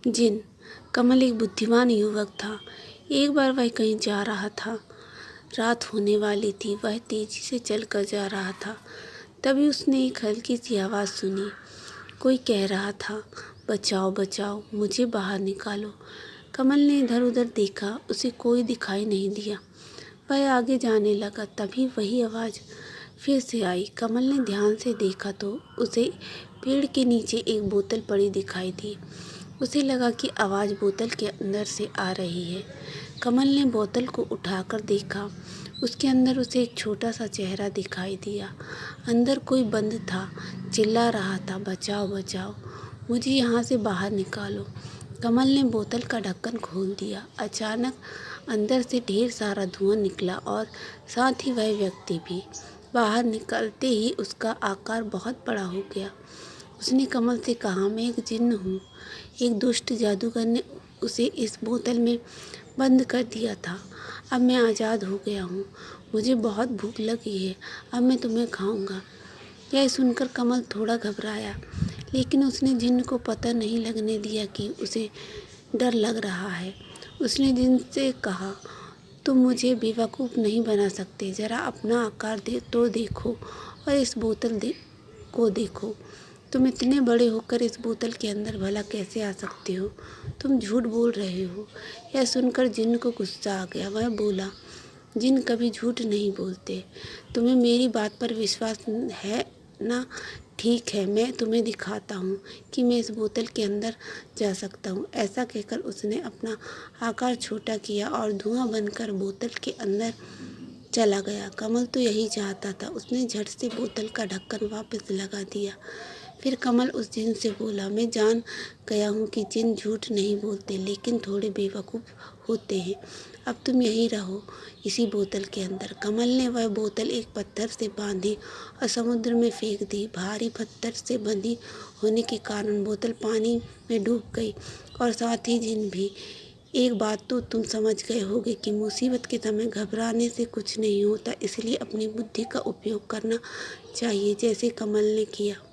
जिन। कमल एक बुद्धिमान युवक था। एक बार वह कहीं जा रहा था। रात होने वाली थी। वह तेजी से चलकर जा रहा था। तभी उसने एक हल्की सी आवाज़ सुनी। कोई कह रहा था, बचाओ बचाओ, मुझे बाहर निकालो। कमल ने इधर उधर देखा। उसे कोई दिखाई नहीं दिया। वह आगे जाने लगा। तभी वही आवाज़ फिर से आई। कमल ने ध्यान से देखा तो उसे पेड़ के नीचे एक बोतल पड़ी दिखाई दी। उसे लगा कि आवाज़ बोतल के अंदर से आ रही है। कमल ने बोतल को उठाकर देखा। उसके अंदर उसे एक छोटा सा चेहरा दिखाई दिया। अंदर कोई बंद था। चिल्ला रहा था, बचाओ बचाओ, मुझे यहाँ से बाहर निकालो। कमल ने बोतल का ढक्कन खोल दिया। अचानक अंदर से ढेर सारा धुआं निकला और साथ ही वह व्यक्ति भी। बाहर निकलते ही उसका आकार बहुत बड़ा हो गया। उसने कमल से कहा, मैं एक जिन्न हूँ। एक दुष्ट जादूगर ने उसे इस बोतल में बंद कर दिया था। अब मैं आज़ाद हो गया हूँ। मुझे बहुत भूख लगी है। अब मैं तुम्हें खाऊंगा। यह सुनकर कमल थोड़ा घबराया, लेकिन उसने जिन्न को पता नहीं लगने दिया कि उसे डर लग रहा है। उसने जिन्न से कहा, तुम मुझे बेवकूफ़ नहीं बना सकते। ज़रा अपना आकार तो देखो और इस बोतल को देखो। तुम इतने बड़े होकर इस बोतल के अंदर भला कैसे आ सकते हो? तुम झूठ बोल रहे हो। यह सुनकर जिन्न को गुस्सा आ गया। वह बोला, जिन्न कभी झूठ नहीं बोलते। तुम्हें मेरी बात पर विश्वास है ना? ठीक है, मैं तुम्हें दिखाता हूँ कि मैं इस बोतल के अंदर जा सकता हूँ। ऐसा कहकर उसने अपना आकार छोटा किया और धुआं बनकर बोतल के अंदर चला गया। कमल तो यही चाहता था। उसने झट से बोतल का ढक्कन वापस लगा दिया। फिर कमल उस जिन से बोला, मैं जान गया हूँ कि जिन झूठ नहीं बोलते, लेकिन थोड़े बेवकूफ़ होते हैं। अब तुम यहीं रहो, इसी बोतल के अंदर। कमल ने वह बोतल एक पत्थर से बांधी और समुद्र में फेंक दी। भारी पत्थर से बंधी होने के कारण बोतल पानी में डूब गई और साथ ही जिन भी। एक बात तो तुम समझ गए होगे कि मुसीबत के समय घबराने से कुछ नहीं होता, इसलिए अपनी बुद्धि का उपयोग करना चाहिए, जैसे कमल ने किया।